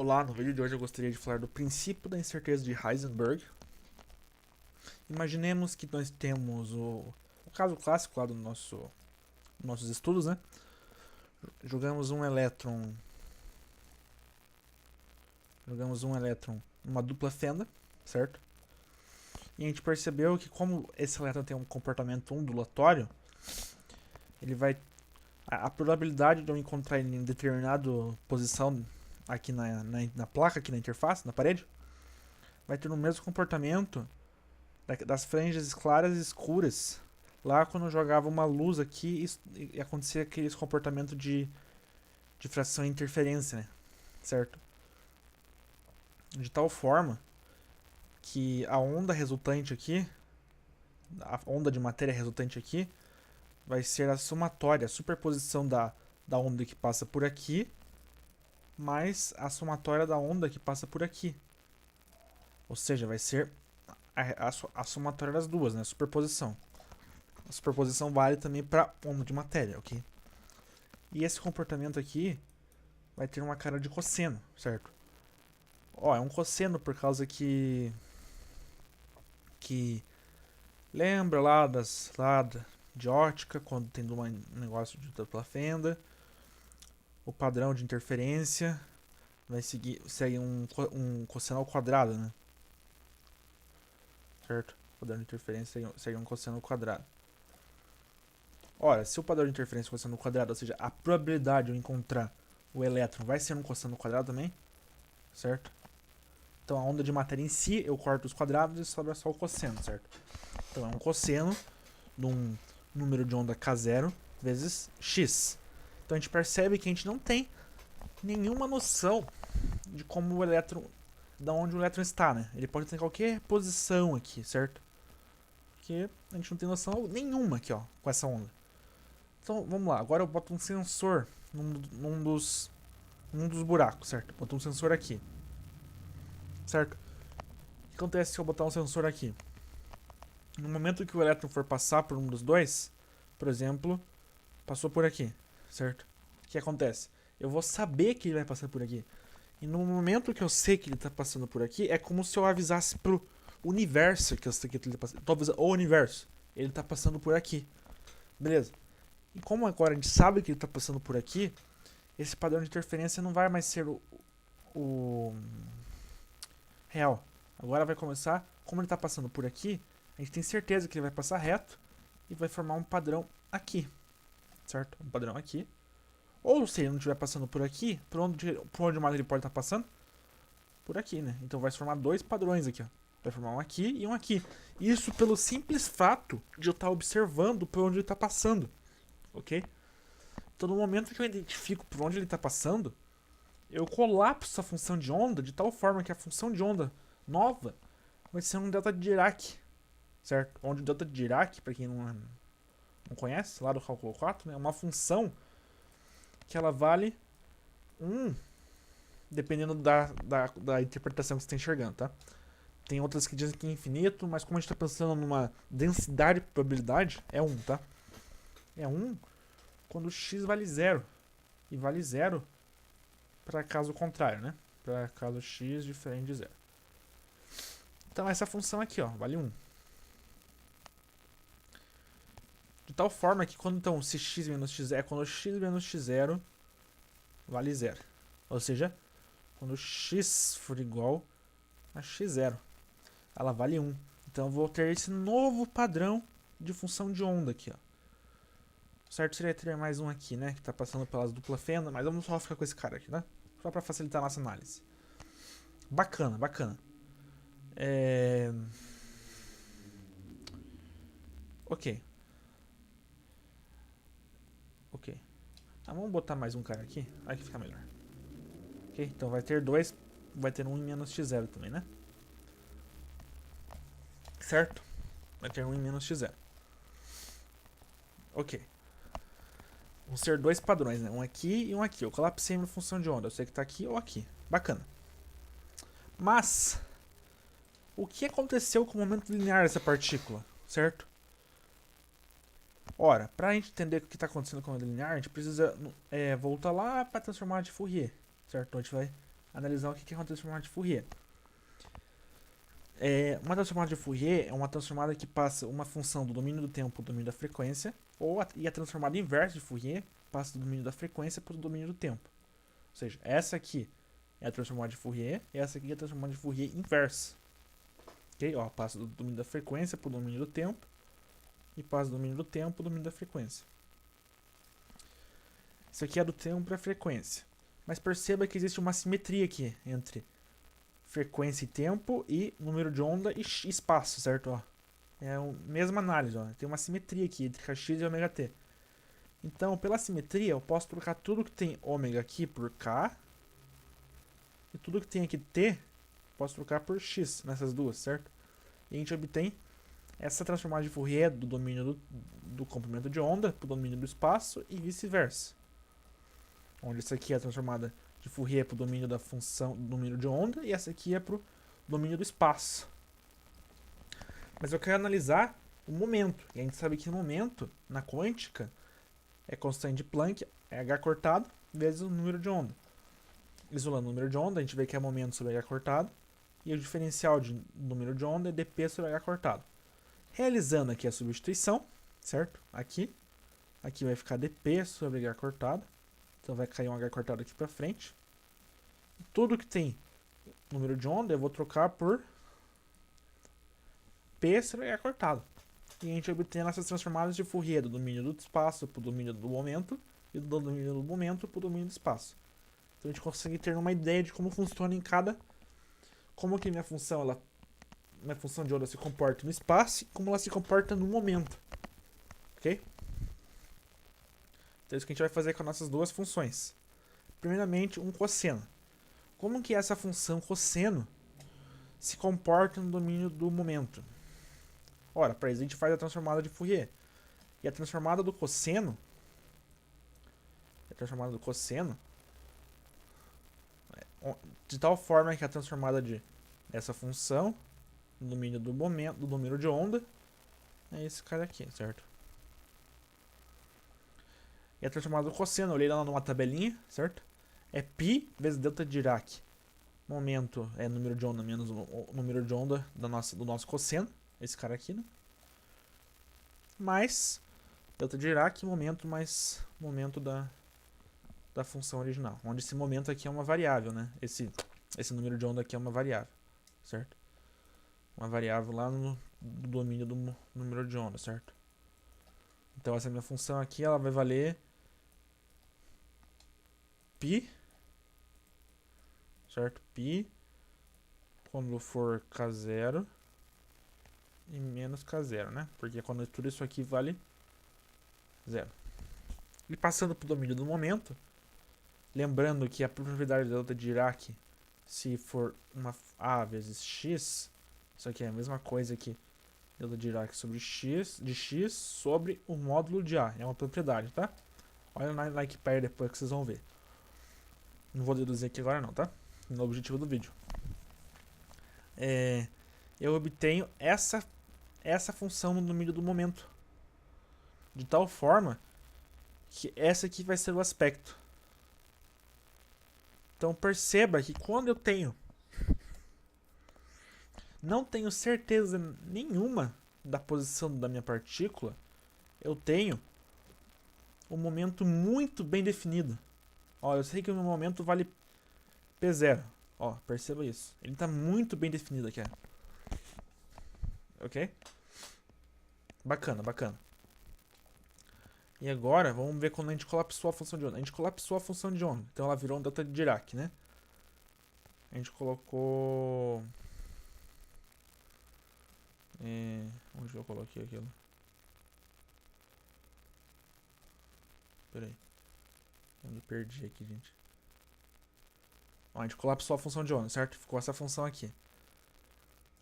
Olá, no vídeo de hoje eu gostaria de falar do princípio da incerteza de Heisenberg. Imaginemos que nós temos o caso clássico lá nossos estudos, né? Jogamos um elétron numa dupla fenda, certo? E a gente percebeu que como esse elétron tem um comportamento ondulatório, ele vai a probabilidade de eu encontrar ele em determinada posição aqui na placa, aqui na interface, na parede, vai ter o mesmo comportamento das franjas claras e escuras. Lá quando eu jogava uma luz aqui e acontecia aquele comportamento de difração e interferência, né? Certo? De tal forma que a onda resultante aqui, a onda de matéria resultante aqui, vai ser a somatória, a superposição da onda que passa por aqui, mais a somatória da onda que passa por aqui. Ou seja, vai ser a somatória das duas, né? A superposição. A superposição vale também para onda de matéria, ok? E esse comportamento aqui vai ter uma cara de cosseno, certo? Ó, é um cosseno por causa que lembra lá de ótica, quando tem um negócio de dupla fenda, o padrão de interferência segue um cosseno ao quadrado, né? Certo? O padrão de interferência segue um cosseno ao quadrado. Ora, se o padrão de interferência é cosseno ao quadrado, ou seja, a probabilidade de eu encontrar o elétron vai ser um cosseno ao quadrado também, certo? Então a onda de matéria em si, eu corto os quadrados e sobra só o cosseno, certo? Então é um cosseno de um número de onda k0 vezes x. Então a gente percebe que a gente não tem nenhuma noção de como o elétron, da onde o elétron está, né? Ele pode estar em qualquer posição aqui, certo? Porque a gente não tem noção nenhuma aqui, ó, com essa onda. Então vamos lá, agora eu boto um sensor num dos buracos, certo? Boto um sensor aqui, certo? O que acontece se eu botar um sensor aqui? No momento que o elétron for passar por um dos dois, por exemplo, passou por aqui, certo? O que acontece? Eu vou saber que ele vai passar por aqui. E no momento que eu sei que ele está passando por aqui, é como se eu avisasse pro universo que eu sei que ele está passando. Tô avisando o universo. Ele está passando por aqui. Beleza. E como agora a gente sabe que ele está passando por aqui, esse padrão de interferência não vai mais ser o real. Agora vai começar, como ele está passando por aqui, a gente tem certeza que ele vai passar reto e vai formar um padrão aqui, certo? Um padrão aqui. Ou se ele não estiver passando por aqui, por onde mais ele pode estar passando? Por aqui, né? Então vai se formar dois padrões aqui, ó. Vai formar um aqui e um aqui. Isso pelo simples fato de eu estar observando por onde ele está passando, ok? Então no momento que eu identifico por onde ele está passando, eu colapso a função de onda de tal forma que a função de onda nova vai ser um delta de Dirac, certo? Onde o delta de Dirac, para quem não conhece, lá do cálculo 4, né, é uma função que ela vale 1, dependendo da interpretação que você está enxergando, tá? Tem outras que dizem que é infinito, mas como a gente está pensando numa densidade de probabilidade, é 1, tá? É 1 quando x vale 0. E vale 0 para caso contrário, né? Para caso x diferente de 0. Então essa função aqui, ó, vale 1. De tal forma que quando então se x menos x é quando x menos x0 vale 0. Ou seja, quando x for igual a x0, ela vale 1. Então eu vou ter esse novo padrão de função de onda aqui, ó. Certo seria ter mais um aqui, né? Que está passando pelas dupla fenda, mas vamos só ficar com esse cara aqui, né? Só para facilitar a nossa análise. Bacana, bacana. Ok. Ok. Vamos botar mais um cara aqui. Aí que fica melhor. Ok, então vai ter dois. Vai ter 1 em menos x0 também, né? Certo? Vai ter 1 em menos x0. Ok. Vão ser dois padrões, né? Um aqui e um aqui. Eu colapsei minha função de onda. Eu sei que tá aqui ou aqui. Bacana. Mas, o que aconteceu com o momento linear dessa partícula? Certo? Ora, para a gente entender o que está acontecendo com o momento linear, a gente precisa voltar lá para transformar de Fourier. Certo? Então a gente vai analisar o que é uma transformada de Fourier. Uma transformada de Fourier é uma transformada que passa uma função do domínio do tempo para o domínio da frequência, e a transformada inversa de Fourier passa do domínio da frequência para o domínio do tempo. Ou seja, essa aqui é a transformada de Fourier e essa aqui é a transformada de Fourier inversa. Ok? Ó, passa do domínio da frequência para o domínio do tempo e passa do domínio do tempo para o domínio da frequência. Isso aqui é do tempo para a frequência. Mas perceba que existe uma simetria aqui entre frequência e tempo e número de onda e espaço, certo? Ó, é a mesma análise, ó. Tem uma simetria aqui entre kx e ômega t. Então, pela simetria, eu posso trocar tudo que tem ômega aqui por k e tudo que tem aqui t, posso trocar por x nessas duas, certo? E a gente obtém essa transformada de Fourier do domínio do comprimento de onda para o domínio do espaço e vice-versa. Onde essa aqui é a transformada de Fourier para o domínio da função do número de onda e essa aqui é para o domínio do espaço. Mas eu quero analisar o momento. E a gente sabe que o momento, na quântica, é constante de Planck, é h cortado, vezes o número de onda. Isolando o número de onda, a gente vê que é momento sobre h cortado, e o diferencial de número de onda é dp sobre h cortado. Realizando aqui a substituição, certo? Aqui vai ficar dp sobre h cortado, então vai cair um h cortado aqui para frente. Tudo que tem número de onda eu vou trocar por p sobre h cortado. E a gente obtém essas transformadas de Fourier do domínio do espaço para o domínio do momento e do domínio do momento para o domínio do espaço. Então a gente consegue ter uma ideia de como funciona em cada... Como que minha função de onda se comporta no espaço e como ela se comporta no momento. Ok? Então é isso que a gente vai fazer com as nossas duas funções. Primeiramente, um cosseno. Como que essa função cosseno se comporta no domínio do momento? Ora, para isso a gente faz a transformada de Fourier. E a transformada do cosseno, de tal forma que a transformada dessa função no domínio do momento, do número de onda, é esse cara aqui, certo? E a transformada do cosseno, eu olhei lá numa tabelinha, certo? É π vezes delta de Dirac. Momento é número de onda menos o número de onda do nosso cosseno, esse cara aqui, né? Mais delta de Dirac, momento mais momento da função original. Onde esse momento aqui é uma variável, né? Esse número de onda aqui é uma variável, certo? Uma variável lá no domínio do número de onda, certo? Então essa minha função aqui, ela vai valer π, certo? Π quando for k0 e menos k0, né? Porque quando tudo isso aqui vale 0. E passando para o domínio do momento, lembrando que a probabilidade de delta de Dirac, se for uma A vezes x, isso aqui é a mesma coisa que delta de Dirac sobre x, de x sobre o módulo de A. É uma propriedade, tá? Olha na Wikipedia depois que vocês vão ver. Não vou deduzir aqui agora não, tá? No objetivo do vídeo. Eu obtenho essa função no domínio do momento. De tal forma que essa aqui vai ser o aspecto. Então perceba que quando eu não tenho certeza nenhuma da posição da minha partícula, eu tenho um momento muito bem definido. Ó, eu sei que o meu momento vale P0. Ó, perceba isso. Ele está muito bem definido aqui. Ok? Bacana, bacana. E agora, vamos ver quando a gente colapsou a função de onda. A gente colapsou a função de onda. Então ela virou um delta de Dirac, né? A gente colocou... onde eu coloquei aquilo? Pera aí. Eu me perdi aqui, gente. Ó, a gente colapsou a função de onda, certo? Ficou essa função aqui.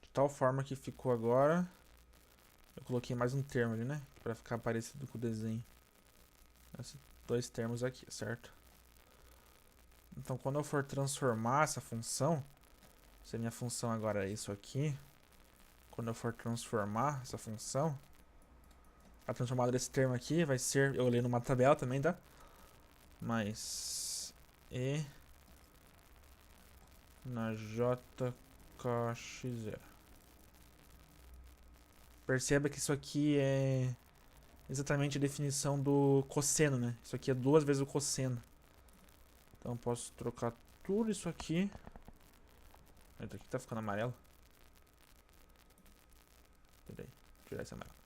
De tal forma que ficou agora... Eu coloquei mais um termo ali, né? Pra ficar parecido com o desenho. Esses dois termos aqui, certo? Então, quando eu for transformar essa função... Se a minha função agora é isso aqui... Quando eu for transformar essa função... A transformada desse termo aqui vai ser... Eu olhei numa tabela também, tá? Mais... E... na JKX0. Perceba que isso aqui é exatamente a definição do cosseno, né? Isso aqui é 2 vezes o cosseno. Então eu posso trocar tudo isso aqui. Eita, aqui tá ficando amarelo. Peraí, tirar esse amarelo.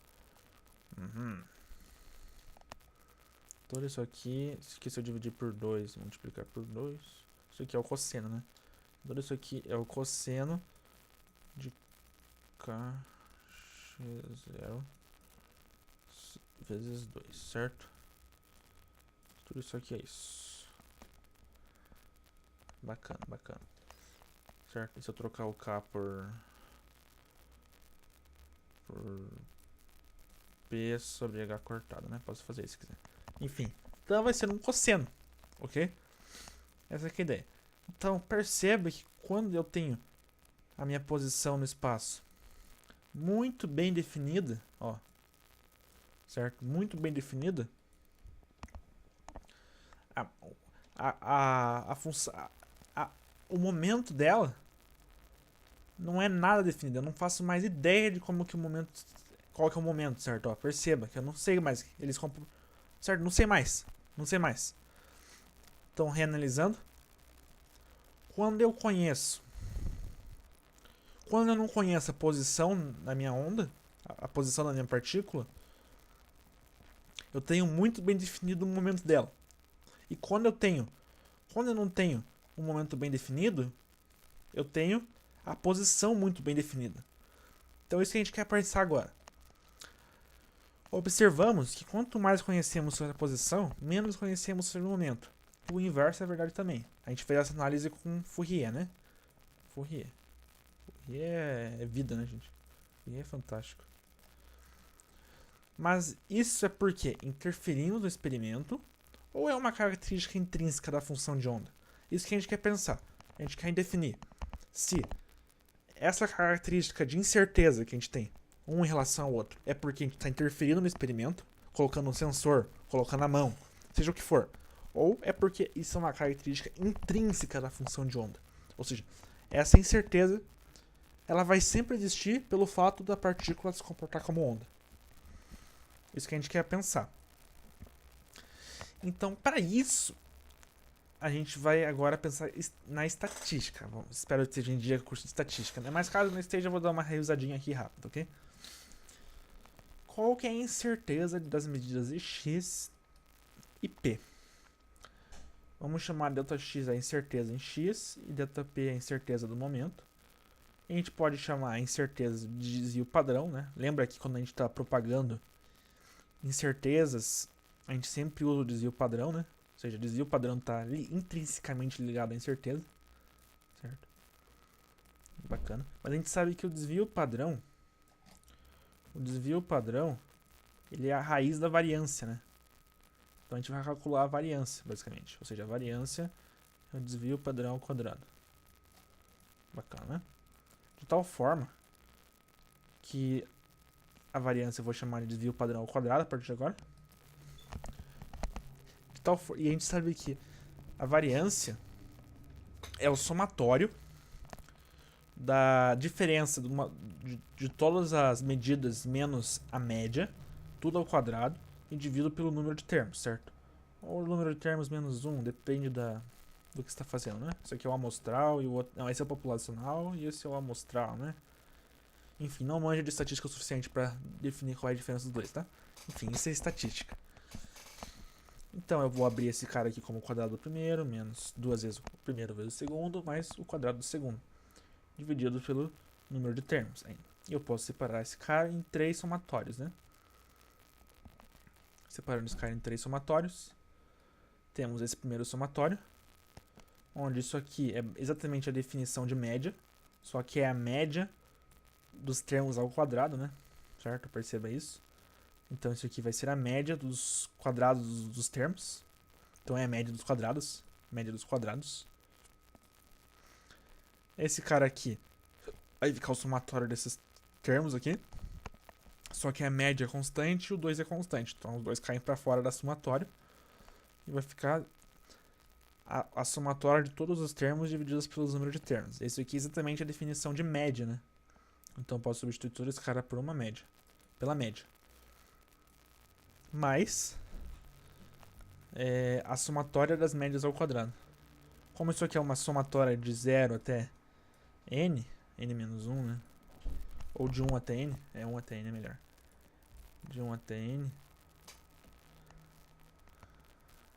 Tudo isso aqui se eu dividir por 2, multiplicar por 2. Isso aqui é o cosseno, né? Tudo isso aqui é o cosseno de KX0 vezes 2, certo? Tudo isso aqui é isso. Bacana, bacana. Certo? E se eu trocar o K por P sobre H cortado, né? Posso fazer isso se quiser. Enfim, então vai ser um cosseno, ok? Essa aqui é a ideia. Então perceba que quando eu tenho a minha posição no espaço muito bem definida, ó, certo? Muito bem definida, a função, o momento dela não é nada definido. Eu não faço mais ideia de como que o momento, qual que é o momento, certo? Ó, perceba que eu não sei mais. Certo? Não sei mais. Não sei mais. Então, reanalisando. Quando eu não conheço a posição da minha onda, a posição da minha partícula, eu tenho muito bem definido o momento dela. E quando eu não tenho um momento bem definido, eu tenho a posição muito bem definida. Então, isso que a gente quer pensar agora. Observamos que quanto mais conhecemos sobre a posição, menos conhecemos sobre o momento. O inverso é verdade também. A gente fez essa análise com Fourier, né? Fourier é vida, né, gente? Fourier é fantástico. Mas isso é porque interferimos no experimento ou é uma característica intrínseca da função de onda? Isso que a gente quer pensar. A gente quer definir se essa característica de incerteza que a gente tem um em relação ao outro é porque a gente está interferindo no experimento, colocando um sensor, colocando a mão, seja o que for. Ou é porque isso é uma característica intrínseca da função de onda. Ou seja, essa incerteza ela vai sempre existir pelo fato da partícula se comportar como onda. Isso que a gente quer pensar. Então, para isso, a gente vai agora pensar na estatística. Bom, espero que esteja em dia com o curso de estatística, né? Mas caso não esteja, eu vou dar uma revisadinha aqui rápido, ok? Qual que é a incerteza das medidas de x e p? Vamos chamar ΔX a incerteza em x e ΔP a incerteza do momento. A gente pode chamar a incerteza de desvio padrão, né? Lembra que quando a gente está propagando incertezas, a gente sempre usa o desvio padrão, né? Ou seja, o desvio padrão está intrinsecamente ligado à incerteza, certo? Bacana. Mas a gente sabe que o desvio padrão, ele é a raiz da variância, né? Então a gente vai calcular a variância, basicamente. Ou seja, a variância é o desvio padrão ao quadrado. Bacana, né? De tal forma que a variância eu vou chamar de desvio padrão ao quadrado a partir de agora. E a gente sabe que a variância é o somatório da diferença de todas as medidas menos a média, tudo ao quadrado, e dividido pelo número de termos, certo? Ou o número de termos menos 1, depende do que você está fazendo, né? Isso aqui é o amostral e o outro... Não, esse é o populacional e esse é o amostral, né? Enfim, não manja de estatística o suficiente para definir qual é a diferença dos dois, tá? Enfim, isso é estatística. Então eu vou abrir esse cara aqui como o quadrado do primeiro, menos 2 vezes o primeiro vezes o segundo, mais o quadrado do segundo, dividido pelo número de termos ainda. E eu posso separar esse cara em 3 somatórios, né? Separando esse cara em 3 somatórios, temos esse primeiro somatório, onde isso aqui é exatamente a definição de média, só que é a média dos termos ao quadrado, né? Certo? Perceba isso. Então isso aqui vai ser a média dos quadrados dos termos. Então é a média dos quadrados. Média dos quadrados. Esse cara aqui vai ficar o somatório desses termos aqui. Só que a média é constante e o 2 é constante. Então os dois caem para fora da somatório. E vai ficar a somatória de todos os termos divididos pelo número de termos. Isso aqui é exatamente a definição de média, né? Então eu posso substituir todo esse cara por uma média. Pela média. Mais a somatória das médias ao quadrado. Como isso aqui é uma somatória de 0 até n, n-1, né? Ou de 1 até n, 1 até n é melhor. De 1 até n.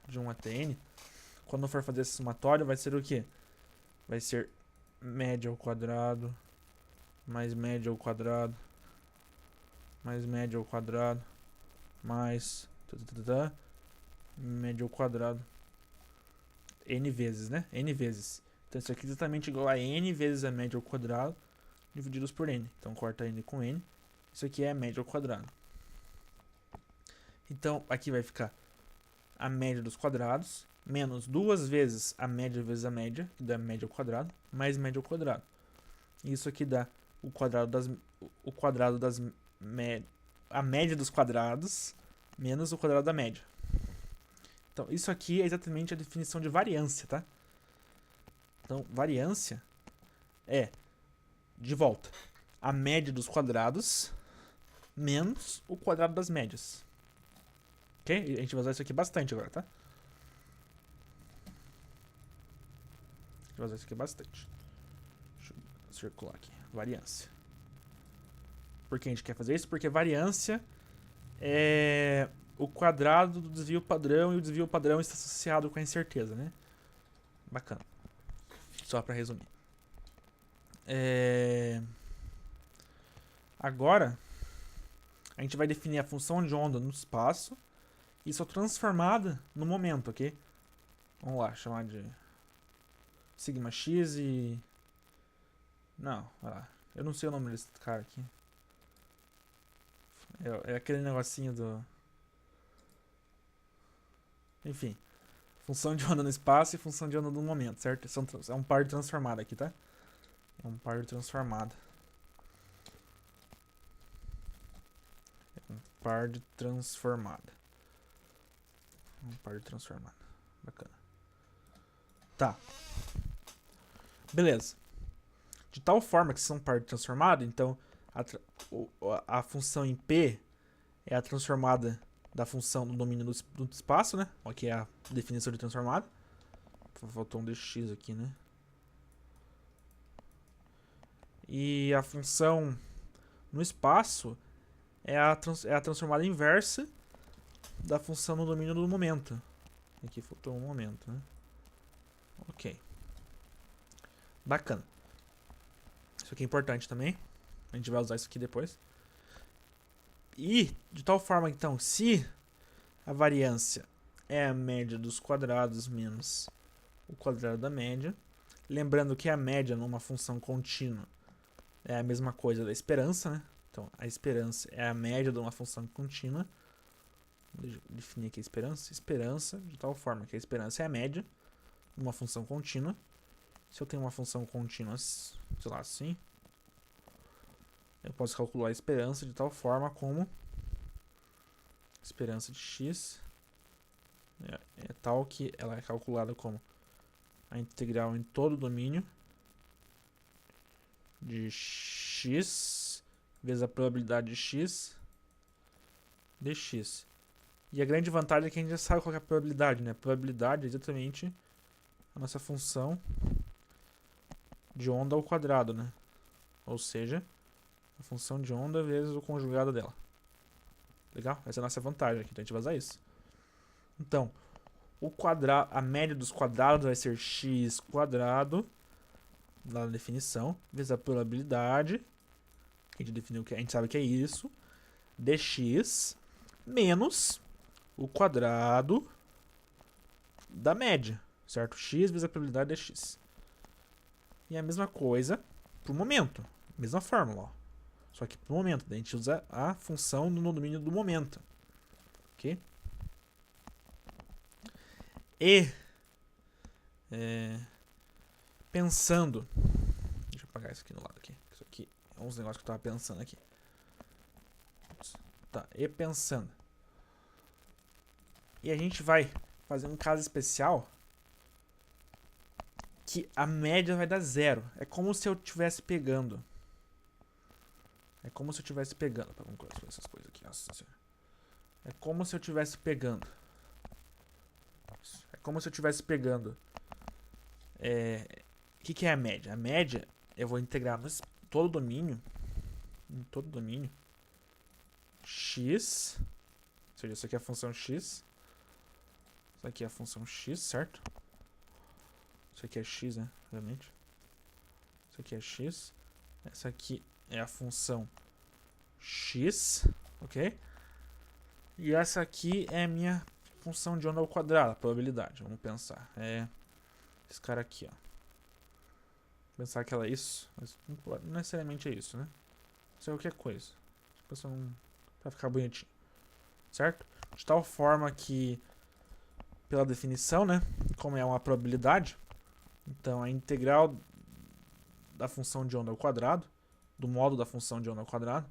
De 1 até n. Quando for fazer esse somatório, vai ser o quê? Vai ser média ao quadrado, mais média ao quadrado, mais média ao quadrado, mais média ao quadrado. N vezes, né? N vezes. Então isso aqui é exatamente igual a n vezes a média ao quadrado, divididos por n. Então corta n com n. Isso aqui é a média ao quadrado. Então aqui vai ficar a média dos quadrados, menos 2 vezes a média, que dá média ao quadrado, mais média ao quadrado. Isso aqui dá a média dos quadrados, menos o quadrado da média. Então, isso aqui é exatamente a definição de variância, tá? Então, variância é, de volta, a média dos quadrados menos o quadrado das médias. Ok? A gente vai usar isso aqui bastante agora, tá? A gente vai usar isso aqui bastante. Deixa eu circular aqui. Variância. Por que a gente quer fazer isso? Porque variância é o quadrado do desvio padrão, e o desvio padrão está associado com a incerteza, né? Bacana. Só para resumir. Agora, a gente vai definir a função de onda no espaço e sua transformada no momento, ok? Vamos lá, chamar de sigma x e... Não, vai lá. Eu não sei o nome desse cara aqui. É aquele negocinho do... Enfim. Função de onda no espaço e função de onda no momento, certo? É um par de transformada aqui, tá? É um par de transformada. É um par de transformada. Um par de transformada. Bacana. Tá. Beleza. De tal forma que são par de transformada, então a função em P é a transformada da função no domínio do espaço, né? Que é a definição de transformada. Faltou um dx aqui, né? E a função no espaço é a transformada inversa da função no domínio do momento. Aqui faltou um momento, né? Ok. Bacana. Isso aqui é importante também. A gente vai usar isso aqui depois. E, de tal forma, então, se a variância é a média dos quadrados menos o quadrado da média, lembrando que a média numa função contínua é a mesma coisa da esperança, né? Então, a esperança é a média de uma função contínua. Deixa eu definir aqui a esperança. Esperança, de tal forma que a esperança é a média de uma função contínua. Se eu tenho uma função contínua, sei lá, assim, eu posso calcular a esperança de tal forma como esperança de x é tal que ela é calculada como a integral em todo o domínio de x vezes a probabilidade de x dx. E a grande vantagem é que a gente já sabe qual é a probabilidade, né? A probabilidade é exatamente a nossa função de onda ao quadrado, né? Ou seja, a função de onda vezes o conjugado dela. Legal? Essa é a nossa vantagem aqui, então a gente vai usar isso. Então, a média dos quadrados vai ser x quadrado, lá na definição, vezes a probabilidade, que a gente definiu que a gente sabe que é isso, dx, menos o quadrado da média, certo? X vezes a probabilidade dx. E a mesma coisa pro momento, mesma fórmula, ó. Só que pro momento, daí a gente usa a função no domínio do momento. Ok? E pensando... Deixa eu apagar isso aqui no lado aqui. Isso aqui é uns negócios que eu tava pensando aqui. Tá, e pensando. E a gente vai fazer um caso especial que a média vai dar 0. É como se eu estivesse pegando. É como se eu estivesse pegando. Vamos colocar essas coisas aqui. Nossa senhora. É como se eu estivesse pegando. É como se eu estivesse pegando. O que é a média? A média eu vou integrar todo o domínio. Em todo o domínio. X. Ou seja, isso aqui é a função x. Isso aqui é a função x, certo? Isso aqui é x, né? Obviamente. Isso aqui é x. Essa aqui é a função x, ok? E essa aqui é a minha função de onda ao quadrado, a probabilidade. Vamos pensar. É esse cara aqui, ó. Pensar que ela é isso, mas não necessariamente é isso, né? Isso é qualquer coisa. Pra ficar bonitinho. Certo? De tal forma que, pela definição, né? Como é uma probabilidade, então a integral da função de onda ao quadrado, do modo da função de onda ao quadrado,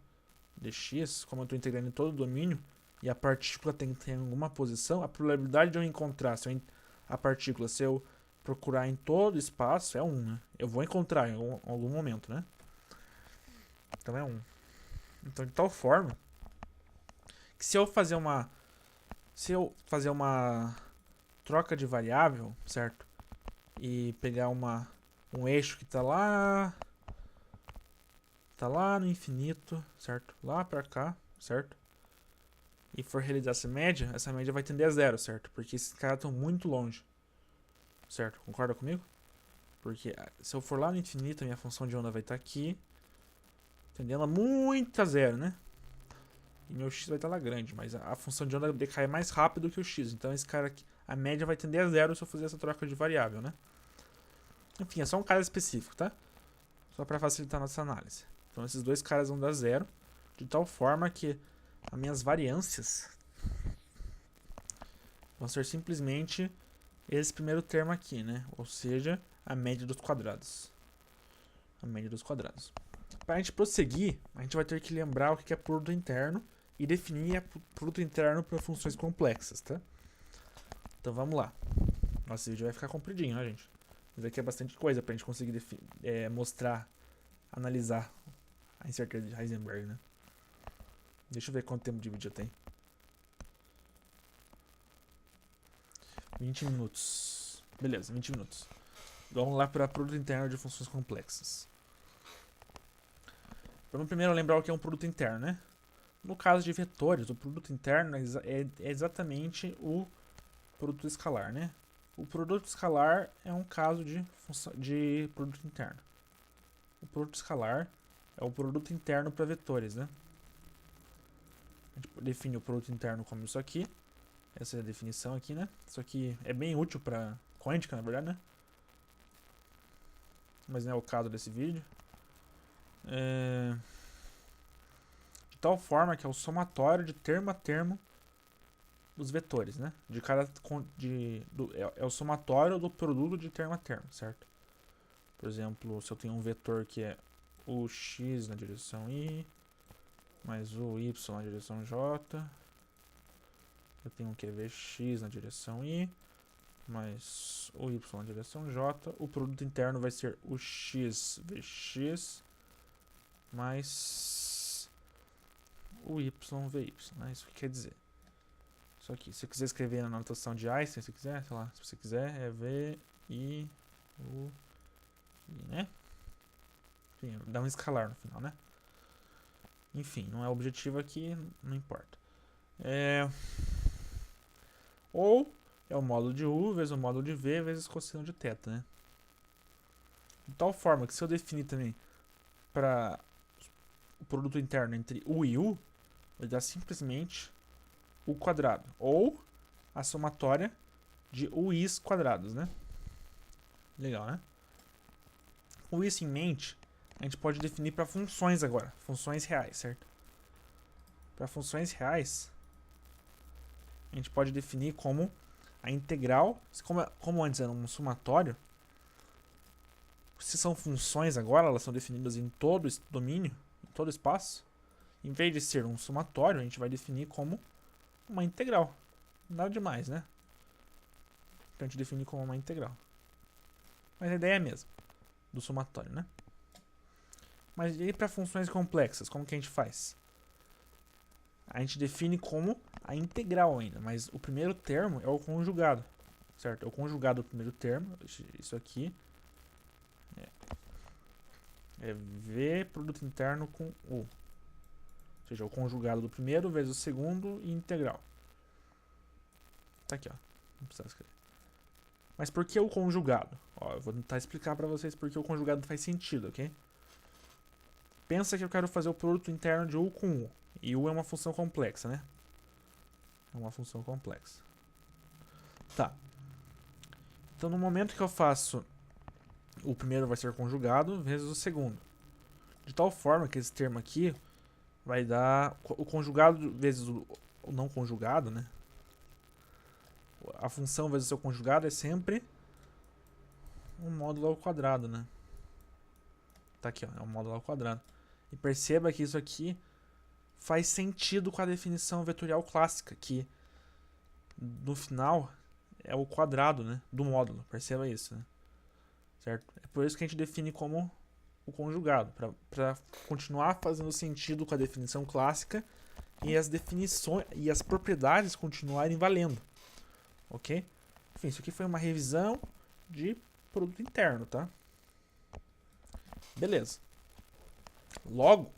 dx, como eu estou integrando em todo o domínio, e a partícula tem que ter alguma posição, a probabilidade de eu encontrar a partícula, se eu procurar em todo o espaço, é 1, né? Eu vou encontrar em algum momento, né? Então é 1. Então, de tal forma que se eu fazer uma troca de variável, certo? E pegar um eixo que tá lá no infinito, certo? Lá pra cá, certo? E for realizar essa média vai tender a 0, certo? Porque esses caras estão muito longe, certo? Concorda comigo? Porque se eu for lá no infinito, a minha função de onda vai estar aqui, tendendo a muito a 0, né? E meu x vai estar lá grande, mas a função de onda decai mais rápido que o x. Então esse cara aqui, a média vai tender a 0 se eu fizer essa troca de variável, né? Enfim, é só um caso específico, tá? Só para facilitar a nossa análise. Então esses dois caras vão dar 0, de tal forma que as minhas variâncias vão ser simplesmente esse primeiro termo aqui, né? Ou seja, a média dos quadrados. A média dos quadrados. Para a gente prosseguir, a gente vai ter que lembrar o que é produto interno e definir produto interno para funções complexas, tá? Então vamos lá. Nosso vídeo vai ficar compridinho, né, gente? Mas aqui é bastante coisa para a gente conseguir mostrar, analisar a incerteza de Heisenberg, né? Deixa eu ver quanto tempo de vídeo eu tenho. 20 minutos. Beleza, 20 minutos. Vamos lá para produto interno de funções complexas. Vamos primeiro lembrar o que é um produto interno, né? No caso de vetores, o produto interno é exatamente o produto escalar, né? O produto escalar é um caso de produto interno. O produto escalar é o produto interno para vetores, né? A gente define o produto interno como isso aqui. Essa é a definição aqui, né? Isso aqui é bem útil para quântica, na verdade, né? Mas não é o caso desse vídeo. De tal forma que é o somatório de termo a termo dos vetores, né? É o somatório do produto de termo a termo, certo? Por exemplo, se eu tenho um vetor que é o x na direção y, mais o y na direção j, eu tenho que vx na direção y, mais o y na direção j, o produto interno vai ser o x vx mais o y vy, né? Isso que quer dizer. Isso aqui, se você quiser escrever na notação de Einstein, se quiser, sei lá, se você quiser, é v, i, u, i, né? Enfim, dá um escalar no final, né? Enfim, não é o objetivo aqui, não importa. Ou é o módulo de u vezes o módulo de v vezes cosseno de θ, né? De tal forma que se eu definir também para o produto interno entre u e u, vai dar simplesmente u quadrado, ou a somatória de u's quadrados, né? Legal, né? Com isso em mente, a gente pode definir para funções agora, funções reais, certo? Para funções reais, a gente pode definir como a integral, como antes era um somatório, se são funções agora, elas são definidas em todo domínio, em todo espaço, em vez de ser um somatório, a gente vai definir como uma integral. Nada demais, né? Então a gente define como uma integral. Mas a ideia é a mesma, do somatório, né? Mas e aí para funções complexas, como que a gente faz? A gente define como a integral ainda, mas o primeiro termo é o conjugado, certo? É o conjugado do primeiro termo, isso aqui é V produto interno com U. Ou seja, o conjugado do primeiro vezes o segundo e integral. Tá aqui, ó. Não precisa escrever. Mas por que o conjugado? Ó, eu vou tentar explicar para vocês por que o conjugado faz sentido, ok? Pensa que eu quero fazer o produto interno de U com U. E U é uma função complexa, né? É uma função complexa. Tá. Então, no momento que eu faço, o primeiro vai ser conjugado vezes o segundo. De tal forma que esse termo aqui vai dar o conjugado vezes o não conjugado, né? A função vezes o seu conjugado é sempre um módulo ao quadrado, né? Tá aqui, ó, é um módulo ao quadrado. E perceba que isso aqui faz sentido com a definição vetorial clássica, que no final é o quadrado, né, do módulo. Perceba isso, né? Certo? É por isso que a gente define como o conjugado, para continuar fazendo sentido com a definição clássica e as definições e as propriedades continuarem valendo. Ok? Enfim, isso aqui foi uma revisão de produto interno, tá? Beleza. Logo,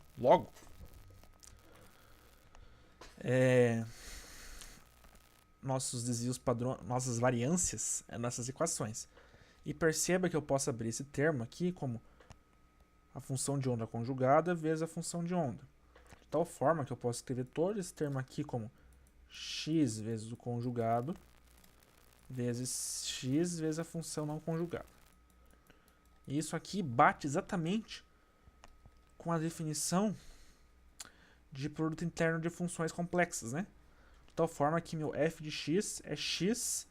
nossos desvios padrões, nossas variâncias, nossas equações. E perceba que eu posso abrir esse termo aqui como a função de onda conjugada vezes a função de onda. De tal forma que eu posso escrever todo esse termo aqui como x vezes o conjugado vezes x vezes a função não conjugada. E isso aqui bate exatamente com a definição de produto interno de funções complexas, né? De tal forma que meu f de x é x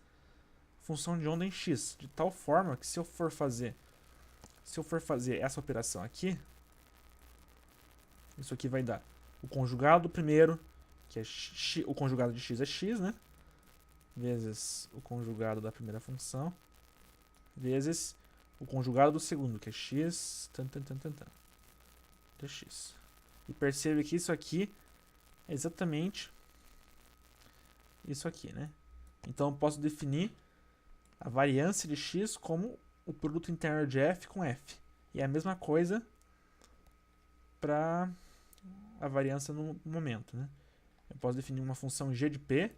função de onda em x. De tal forma que se eu for fazer essa operação aqui, isso aqui vai dar o conjugado do primeiro, que é x, o conjugado de x é x, né? Vezes o conjugado da primeira função, vezes o conjugado do segundo, que é x, dx. E percebe que isso aqui é exatamente isso aqui, né? Então eu posso definir a variância de x como o produto interno de f com f. E é a mesma coisa para a variância no momento, né? Eu posso definir uma função g de p, de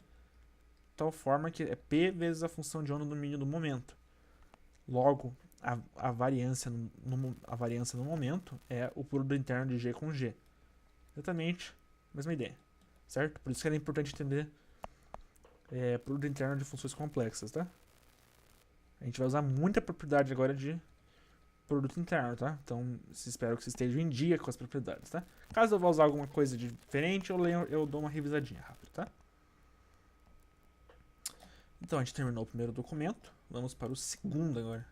tal forma que é p vezes a função de onda do domínio do momento. Logo, a variância no momento é o produto interno de g com g. Exatamente a mesma ideia, certo? Por isso que era importante entender produto interno de funções complexas, tá? A gente vai usar muita propriedade agora de produto interno, tá? Então, espero que vocês estejam em dia com as propriedades, tá? Caso eu vá usar alguma coisa diferente, eu dou uma revisadinha rápida, tá? Então, a gente terminou o primeiro documento. Vamos para o segundo agora.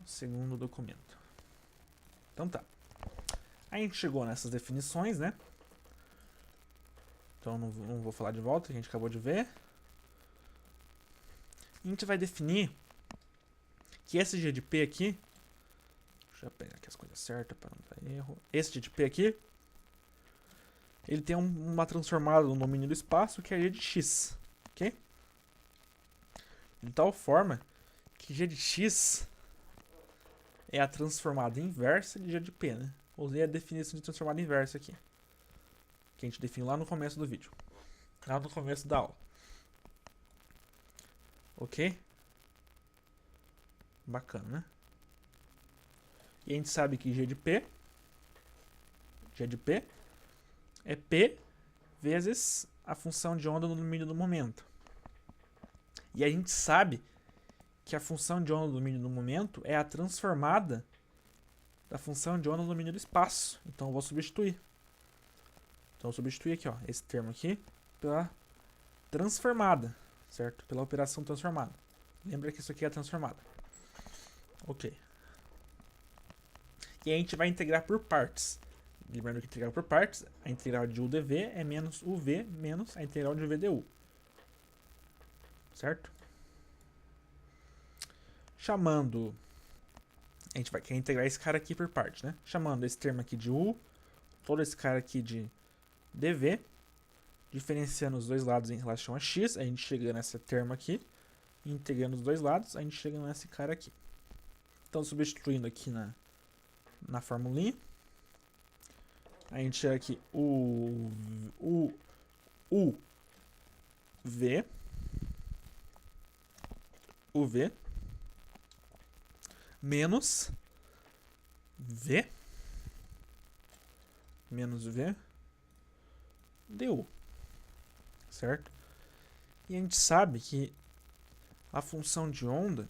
O segundo documento. Então tá. A gente chegou nessas definições, né? Então, não vou falar de volta, a gente acabou de ver. A gente vai definir que esse g de p aqui, deixa eu pegar aqui as coisas certas para não dar erro. Esse g de p aqui, ele tem uma transformada no domínio do espaço que é g de x, ok? De tal forma que g de x é a transformada inversa de g de p, né? Usei a definição de transformada inversa aqui, que a gente definiu lá no começo do vídeo, lá no começo da aula. Ok? Bacana, né? E a gente sabe que g de p é p vezes a função de onda no domínio do momento. E a gente sabe que a função de onda no domínio do momento é a transformada da função de onda no domínio do espaço. Então eu vou substituir. Então eu substituir aqui, ó, esse termo aqui pela transformada, certo? Pela operação transformada. Lembra que isso aqui é a transformada. Ok. E a gente vai integrar por partes. Lembrando que integrar por partes, a integral de u dv é menos uv menos a integral de v du. Certo? chamando... A gente quer integrar esse cara aqui por parte, né? Chamando esse termo aqui de U, todo esse cara aqui de dv, diferenciando os dois lados em relação a x, a gente chega nesse termo aqui, integrando os dois lados, a gente chega nesse cara aqui. Então, substituindo aqui na formulinha, a gente chega aqui v menos v du, certo? E a gente sabe que a função de onda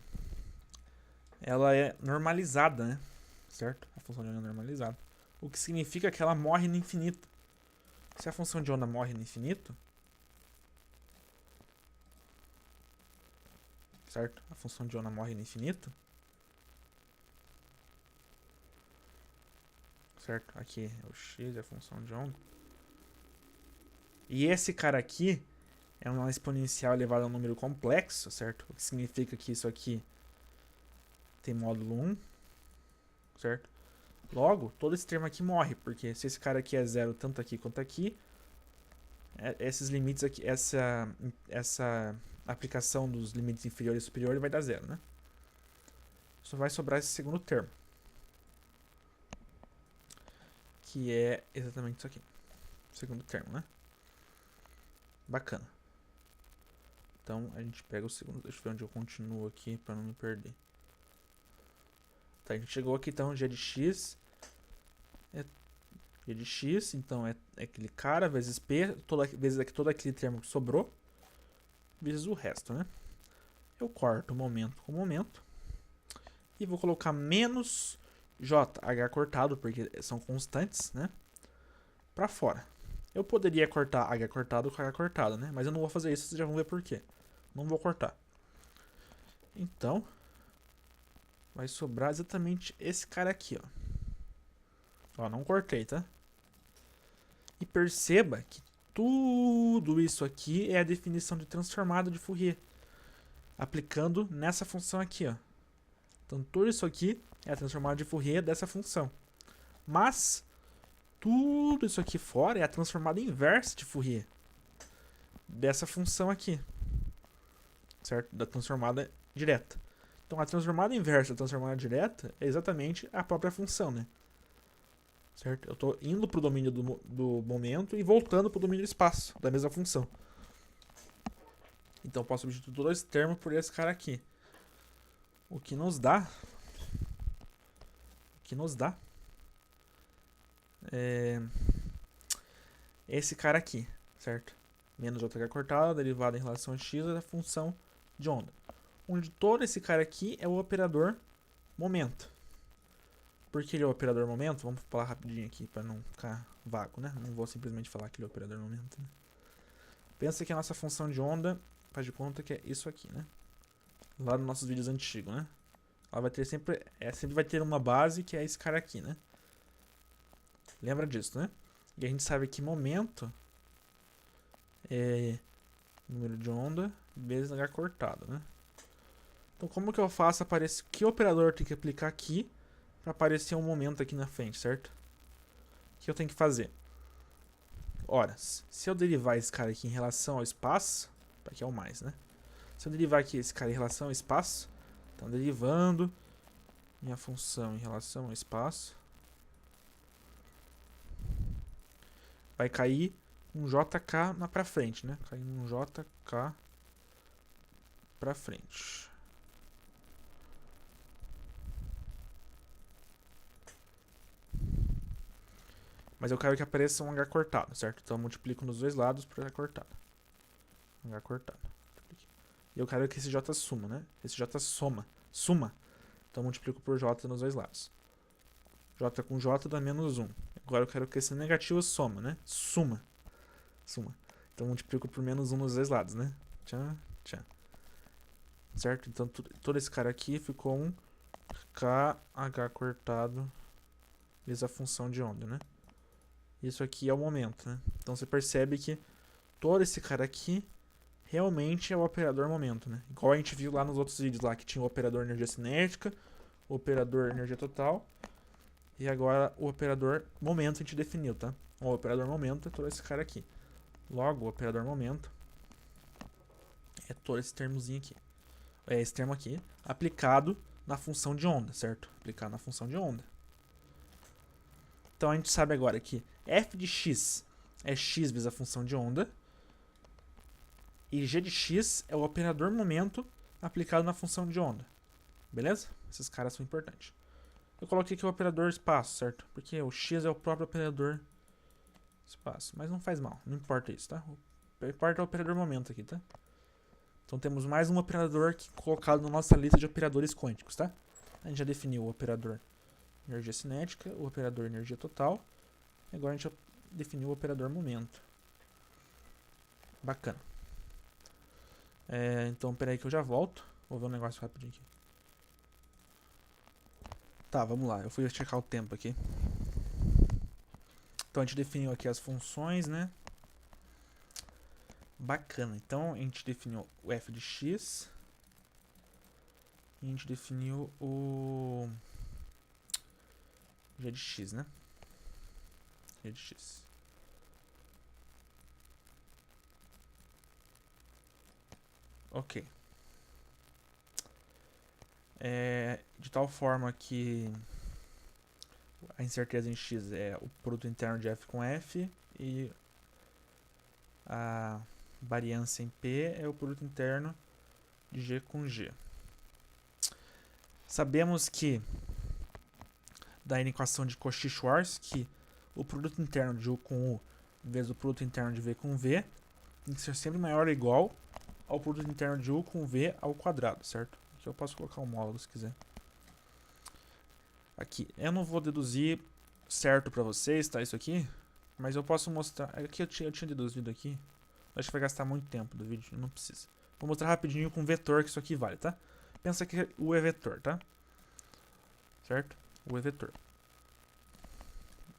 ela é normalizada, né? Certo? A função de onda é normalizada. O que significa que ela morre no infinito. Se a função de onda morre no infinito, certo? A função de onda morre no infinito, certo? Aqui é o x, é a função de onda. E esse cara aqui é uma exponencial elevada a um número complexo, certo? O que significa que isso aqui tem módulo 1, certo? Logo, todo esse termo aqui morre, porque se esse cara aqui é zero tanto aqui quanto aqui, esses limites aqui, essa aplicação dos limites inferior e superior vai dar zero, né? Só vai sobrar esse segundo termo, que é exatamente isso aqui. Segundo termo, né? Bacana. Então, a gente pega o segundo. Deixa eu ver onde eu continuo aqui para não me perder. Tá, a gente chegou aqui, então, g de x. G de x, então, é aquele cara vezes p, vezes aqui, todo aquele termo que sobrou, vezes o resto, né? Eu corto momento com momento. E vou colocar menos j, h cortado, porque são constantes, né? Pra fora. Eu poderia cortar h cortado com h cortado, né? Mas eu não vou fazer isso, vocês já vão ver por quê. Não vou cortar. Então, vai sobrar exatamente esse cara aqui, ó. Ó, não cortei, tá? E perceba que tudo isso aqui é a definição de transformada de Fourier, aplicando nessa função aqui, ó. Então, tudo isso aqui é a transformada de Fourier dessa função. Mas, tudo isso aqui fora é a transformada inversa de Fourier dessa função aqui, certo? Da transformada direta. Então, a transformada inversa da transformada direta é exatamente a própria função, né? Certo? Eu estou indo para o domínio do momento e voltando para o domínio do espaço, da mesma função. Então, eu posso substituir todo esse termo por esse cara aqui. O que nos dá esse cara aqui, certo? Menos JH cortado, derivada em relação a x da função de onda. Onde todo esse cara aqui é o operador momento. Por que ele é o operador momento? Vamos falar rapidinho aqui para não ficar vago, né? Não vou simplesmente falar que ele é o operador momento, né? Pensa que a nossa função de onda faz de conta que é isso aqui, né? Lá nos nossos vídeos antigos, né? Ela vai ter sempre vai ter uma base que é esse cara aqui, né? Lembra disso, né? E a gente sabe que momento é número de onda vezes h cortado, né? Então, como que eu faço aparecer... Que operador tem que aplicar aqui para aparecer um momento aqui na frente, certo? O que eu tenho que fazer? Ora, se eu derivar esse cara aqui em relação ao espaço, aqui é o mais, né? Se eu derivar aqui esse cara em relação ao espaço, então derivando minha função em relação ao espaço, vai cair um JK pra frente, né? Caindo um JK pra frente. Mas eu quero que apareça um H cortado, certo? Então eu multiplico nos dois lados por H cortado. H cortado. E eu quero que esse J suma, né? Esse J soma. Então eu multiplico por J nos dois lados. J com J dá menos 1. Agora eu quero que esse negativo soma, né? Suma. Então eu multiplico por menos 1 nos dois lados, né? Tchan, tchan. Certo? Então todo esse cara aqui ficou um KH cortado vezes a função de onda, né? Isso aqui é o momento, né? Então você percebe que todo esse cara aqui realmente é o operador momento, né? Igual a gente viu lá nos outros vídeos lá, que tinha o operador energia cinética, o operador energia total, e agora o operador momento a gente definiu, tá? O operador momento é todo esse cara aqui. Logo, o operador momento é todo esse termozinho aqui. É esse termo aqui, aplicado na função de onda, certo? Aplicado na função de onda. Então a gente sabe agora que f de x é x vezes a função de onda, e g de x é o operador momento aplicado na função de onda. Beleza? Esses caras são importantes. Eu coloquei aqui o operador espaço, certo? Porque o x é o próprio operador espaço. Mas não faz mal, não importa isso, tá? O importa é o operador momento aqui, tá? Então temos mais um operador aqui colocado na nossa lista de operadores quânticos, tá? A gente já definiu o operador energia cinética, o operador energia total. E agora a gente já definiu o operador momento. Bacana. Então, peraí que eu já volto. Vou ver um negócio rapidinho aqui. Tá, vamos lá. Eu fui checar o tempo aqui. Então, a gente definiu aqui as funções, né? Bacana. Então, a gente definiu o f de x. E a gente definiu o g de x, né? G de x. Ok. De tal forma que a incerteza em x é o produto interno de f com f e a variância em p é o produto interno de g com g. Sabemos que da equação de Cauchy-Schwarz que o produto interno de u com u vezes o produto interno de v com v tem que ser sempre maior ou igual ao produto interno de u com v ao quadrado, certo? Aqui eu posso colocar um módulo se quiser. Aqui, eu não vou deduzir certo para vocês, tá? Isso aqui, mas eu posso mostrar. Aqui eu tinha deduzido aqui. Acho que vai gastar muito tempo do vídeo, não precisa. Vou mostrar rapidinho com vetor que isso aqui vale, tá? Pensa que o é vetor, tá? Certo? O é vetor.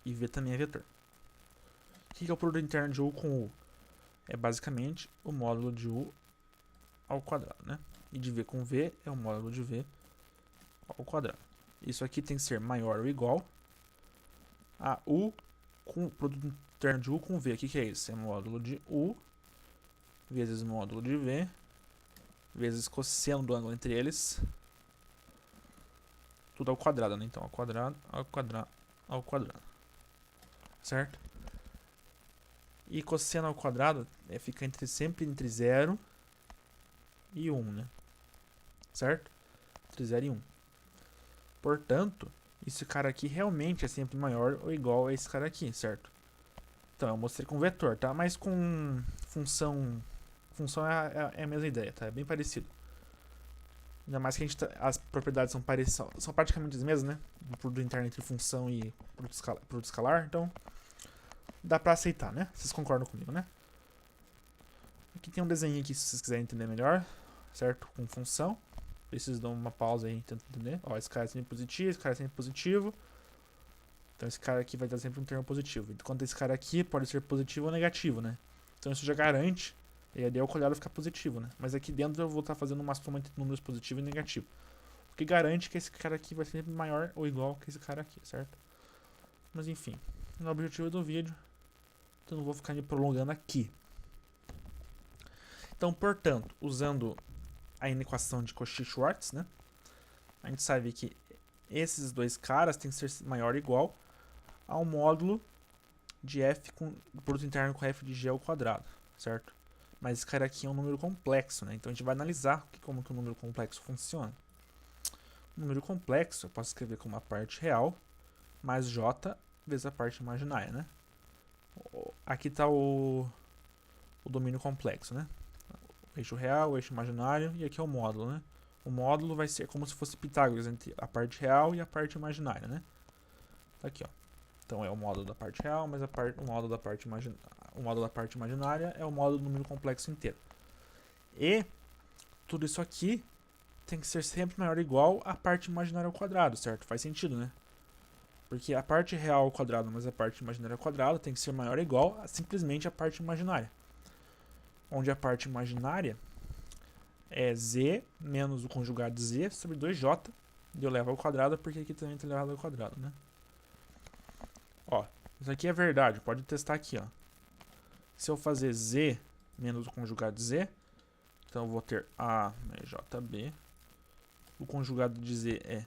E v também é vetor. O que é o produto interno de u com u? É basicamente o módulo de u ao quadrado, né? E de v com v é o módulo de v ao quadrado. Isso aqui tem que ser maior ou igual a u com o produto interno de u com v. O que é isso? É módulo de u vezes módulo de v vezes cosseno do ângulo entre eles. Tudo ao quadrado, né? Então, ao quadrado, ao quadrado, ao quadrado. Certo? E cosseno ao quadrado fica sempre entre 0 e 1, né? Certo? Entre 0 e 1. Portanto, esse cara aqui realmente é sempre maior ou igual a esse cara aqui, certo? Então, eu mostrei com vetor, tá? Mas com função... Função é a mesma ideia, tá? É bem parecido. Ainda mais que as propriedades são praticamente as mesmas, né? O produto interno entre função e produto escalar. Então, dá pra aceitar, né? Vocês concordam comigo, né? Aqui tem um desenho aqui se vocês quiserem entender melhor, certo? Com função. Preciso dar uma pausa aí e tentar entender. Ó, esse cara é sempre positivo, esse cara é sempre positivo. Então esse cara aqui vai dar sempre um termo positivo. Enquanto esse cara aqui pode ser positivo ou negativo, né? Então isso já garante, e a ideia é o colhado ficar positivo, né? Mas aqui dentro eu vou estar fazendo uma soma entre números positivo e negativo. O que garante que esse cara aqui vai ser sempre maior ou igual que esse cara aqui, certo? Mas enfim, não é o objetivo do vídeo. Então não vou ficar me prolongando aqui. Então, portanto, usando a equação de Cauchy-Schwarz, né? A gente sabe que esses dois caras têm que ser maior ou igual ao módulo de f com o produto interno com f de g ao quadrado, certo? Mas esse cara aqui é um número complexo, né? Então a gente vai analisar como que o número complexo funciona. O número complexo eu posso escrever como a parte real mais j vezes a parte imaginária, né? Aqui está o domínio complexo, né? O eixo real, o eixo imaginário e aqui é o módulo, né? O módulo vai ser como se fosse Pitágoras entre a parte real e a parte imaginária, né? Tá aqui, ó. Então é o módulo da parte real, mas o módulo da parte imaginária é o módulo do número complexo inteiro. E tudo isso aqui tem que ser sempre maior ou igual à parte imaginária ao quadrado, certo? Faz sentido, né? Porque a parte real ao quadrado mais a parte imaginária ao quadrado tem que ser maior ou igual a simplesmente a parte imaginária. onde a parte imaginária é z menos o conjugado de z sobre 2j de elevado ao quadrado, porque aqui também está elevado ao quadrado, né? Ó, isso aqui é verdade, pode testar aqui, ó. Se eu fazer z menos o conjugado de z, então eu vou ter a mais jb. O conjugado de z é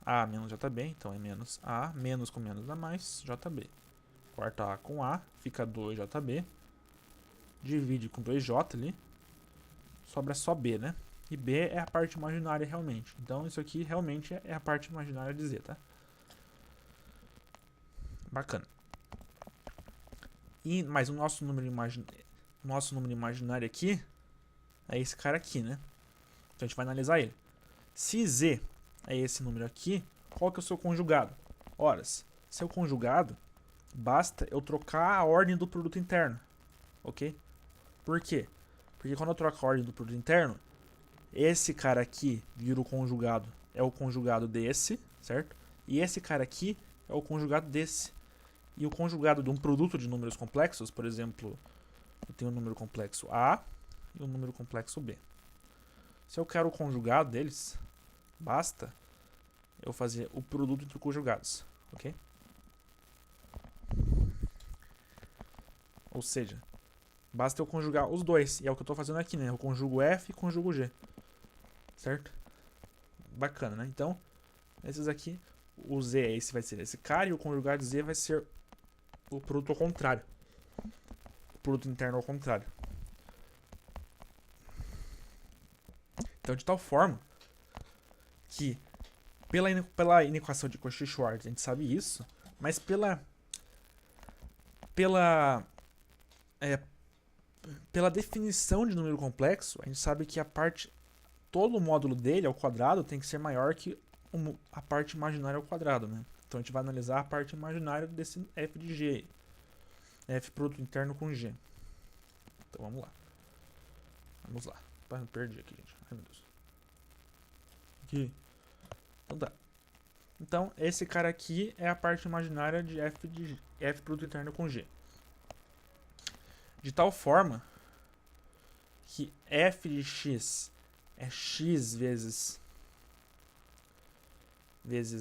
a menos jb, então é menos a, menos com menos dá mais, jb. Corta a com a, fica 2jb. Divide com 2j ali, sobra só b, né? E b é a parte imaginária realmente. Então isso aqui realmente é a parte imaginária de z, tá? Bacana. Mas o nosso número imaginário aqui é esse cara aqui, né? Então a gente vai analisar ele. Se z é esse número aqui, qual que é o seu conjugado? Ora, seu conjugado, basta eu trocar a ordem do produto interno, ok? Por quê? Porque quando eu troco a ordem do produto interno, esse cara aqui vira o conjugado, é o conjugado desse, certo? E esse cara aqui é o conjugado desse. E o conjugado de um produto de números complexos, por exemplo, eu tenho um número complexo A e um número complexo B. Se eu quero o conjugado deles, basta eu fazer o produto entre conjugados, ok? Ou seja, basta eu conjugar os dois, e é o que eu estou fazendo aqui, né? Eu conjugo F e conjugo G, certo? Bacana, né? Então, esses aqui, o Z esse vai ser esse cara e o conjugado de Z vai ser o produto ao contrário. O produto interno ao contrário. Então, de tal forma que pela inequação de Cauchy-Schwarz a gente sabe isso, mas pela definição de número complexo, a gente sabe que todo o módulo dele ao quadrado tem que ser maior que a parte imaginária ao quadrado, né? Então a gente vai analisar a parte imaginária desse f de g. F produto interno com g. Então vamos lá. Vamos lá. Me perdi aqui, gente. Ai, meu Deus. Aqui. Então tá. Então esse cara aqui é a parte imaginária de f produto interno com g. De tal forma que f de x é x vezes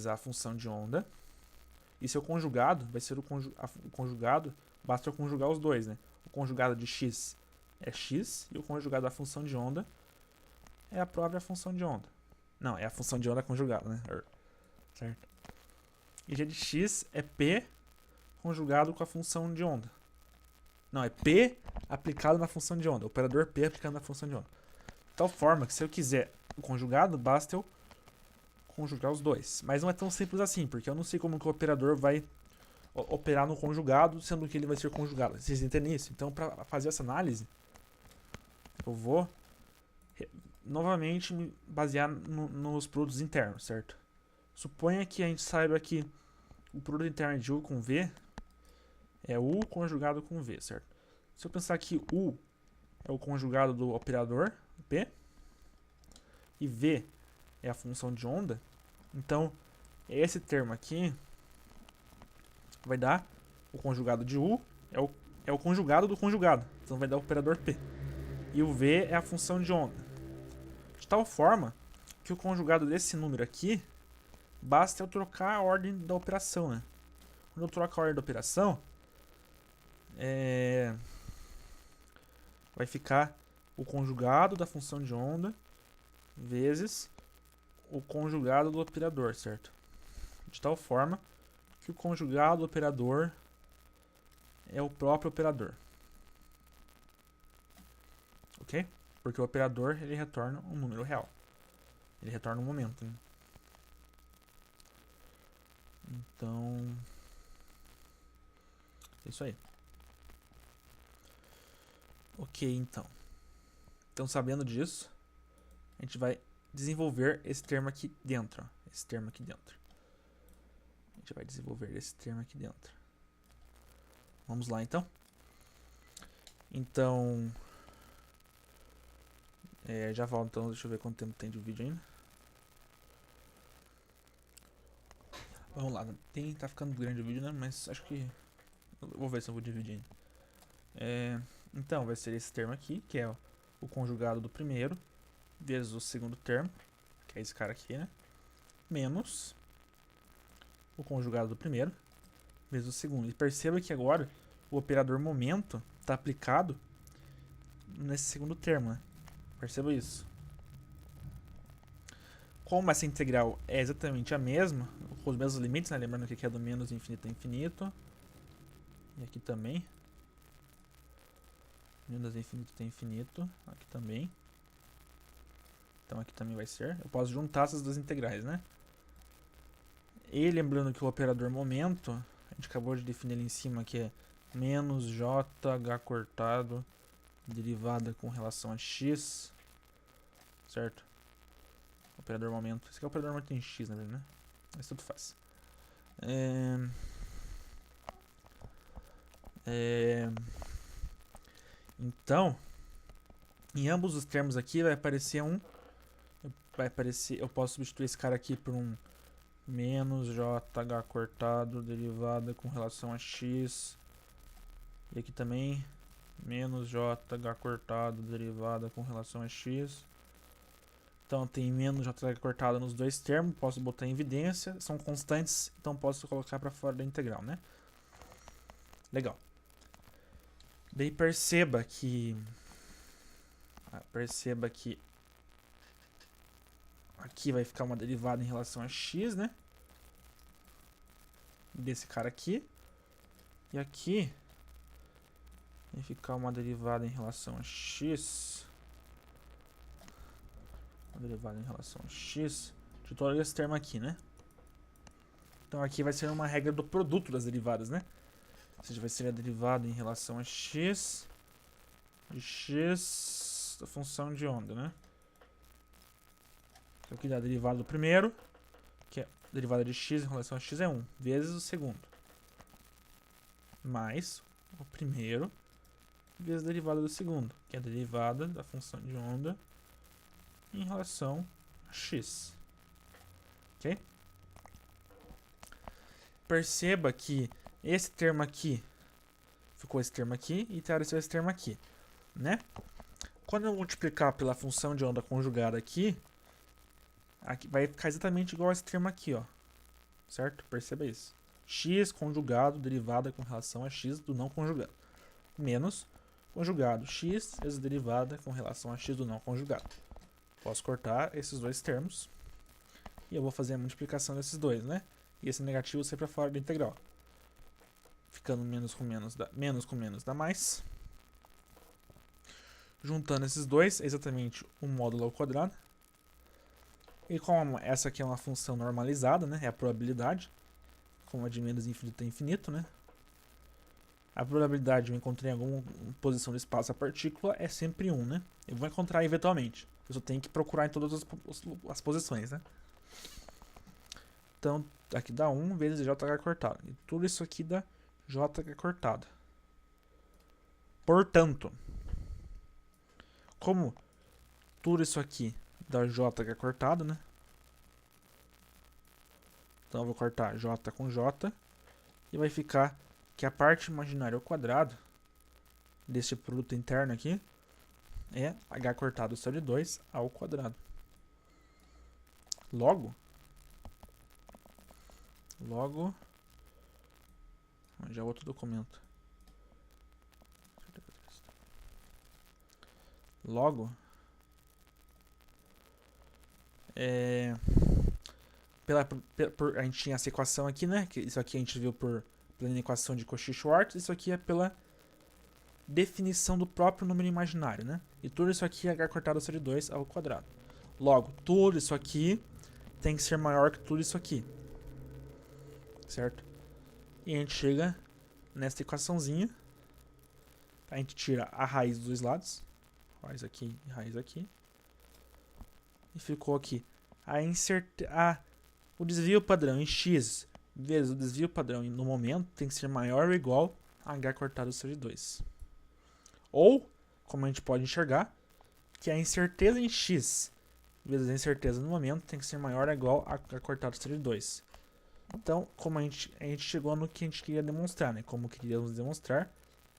a função de onda. E seu conjugado vai ser o conjugado, basta eu conjugar os dois, né? O conjugado de x é x e o conjugado da função de onda é a própria função de onda. Não, é a função de onda conjugada, né? Certo? E g de x é p conjugado com a função de onda. Não, é p aplicado na função de onda. Operador p aplicado na função de onda. De tal forma que se eu quiser o conjugado, basta eu conjugar os dois. Mas não é tão simples assim, porque eu não sei como que o operador vai operar no conjugado, sendo que ele vai ser conjugado. Vocês entendem isso? Então, para fazer essa análise, eu vou novamente me basear nos produtos internos, certo? Suponha que a gente saiba que o produto interno de U com V é U conjugado com V, certo? Se eu pensar que U é o conjugado do operador P e V é a função de onda, então esse termo aqui vai dar o conjugado de U, é o conjugado do conjugado, então vai dar o operador P. E o V é a função de onda. De tal forma que o conjugado desse número aqui, basta eu trocar a ordem da operação, né? Quando eu troco a ordem da operação, vai ficar o conjugado da função de onda vezes o conjugado do operador, certo? De tal forma que o conjugado do operador é o próprio operador. Ok? Porque o operador ele retorna um número real. Ele retorna um momento. Né? Então, é isso aí. Ok, então. Então, sabendo disso, a gente vai desenvolver esse termo aqui dentro. Ó. Esse termo aqui dentro. A gente vai desenvolver esse termo aqui dentro. Vamos lá, então. Então, já volto. Então, deixa eu ver quanto tempo tem de vídeo ainda. Vamos lá. Tá ficando grande o vídeo, né? Mas acho que... Eu vou ver se eu vou dividir ainda. Então, vai ser esse termo aqui, que é o conjugado do primeiro, vezes o segundo termo, que é esse cara aqui, né? Menos o conjugado do primeiro, vezes o segundo. E perceba que agora o operador momento está aplicado nesse segundo termo, né? Perceba isso. Como essa integral é exatamente a mesma, com os mesmos limites, né? Lembrando que aqui é do menos infinito a infinito. E aqui também. Menos infinito até infinito. Aqui também. Então aqui também vai ser. Eu posso juntar essas duas integrais, né? E lembrando que o operador momento, a gente acabou de definir ali em cima, que é menos jh cortado, derivada com relação a x, certo? Operador momento. Esse aqui é o operador momento em x, na verdade, né? Mas tudo faz. Então, em ambos os termos aqui vai aparecer eu posso substituir esse cara aqui por um menos jh cortado, derivada com relação a x. E aqui também menos jh cortado, derivada com relação a x. Então tem menos jh cortado nos dois termos, posso botar em evidência, são constantes, então posso colocar para fora da integral, né? Legal. Daí perceba que aqui vai ficar uma derivada em relação a x, né? Desse cara aqui. E aqui vai ficar uma derivada em relação a x. Uma derivada em relação a x de todo esse termo aqui, né? Então aqui vai ser uma regra do produto das derivadas, né? Ou seja, vai ser a derivada em relação a x de x da função de onda, né? Então aqui dá a derivada do primeiro, que é a derivada de x em relação a x é 1, vezes o segundo. Mais o primeiro vezes a derivada do segundo, que é a derivada da função de onda em relação a x. Ok? Perceba que esse termo aqui ficou esse termo aqui e apareceu esse termo aqui, né? Quando eu multiplicar pela função de onda conjugada aqui vai ficar exatamente igual a esse termo aqui, ó. Certo? Perceba isso. X conjugado derivada com relação a x do não conjugado. Menos conjugado x vezes derivada com relação a x do não conjugado. Posso cortar esses dois termos. E eu vou fazer a multiplicação desses dois, né? E esse negativo sai para fora da integral. Ficando menos com menos dá mais. Juntando esses dois, é exatamente o módulo ao quadrado. E como essa aqui é uma função normalizada, né? É a probabilidade. Como a de menos infinito a infinito, né? A probabilidade de eu encontrar em alguma posição do espaço a partícula é sempre 1, né? Eu vou encontrar eventualmente. Eu só tenho que procurar em todas as posições, né? Então, aqui dá 1 vezes jh cortado. E tudo isso aqui dá jh cortado. Portanto, como tudo isso aqui dá jh cortado, né? Então eu vou cortar j com j e vai ficar que a parte imaginária ao quadrado deste produto interno aqui é h cortado sobre 2 ao quadrado. Logo, já é outro documento. Logo, a gente tinha essa equação aqui, né? Que isso aqui a gente viu pela equação de Cauchy-Schwarz. Isso aqui é pela definição do próprio número imaginário, né? E tudo isso aqui é h cortado sobre 2 ao quadrado. Logo, tudo isso aqui tem que ser maior que tudo isso aqui. Certo? E a gente chega nessa equaçãozinha. A gente tira a raiz dos dois lados. Raiz aqui e raiz aqui. E ficou aqui o desvio padrão em x vezes o desvio padrão no momento tem que ser maior ou igual a h cortado sobre 2. Ou, como a gente pode enxergar, que a incerteza em x vezes a incerteza no momento tem que ser maior ou igual a h cortado sobre 2. Então, como a gente chegou no que a gente queria demonstrar, né? Como queríamos demonstrar,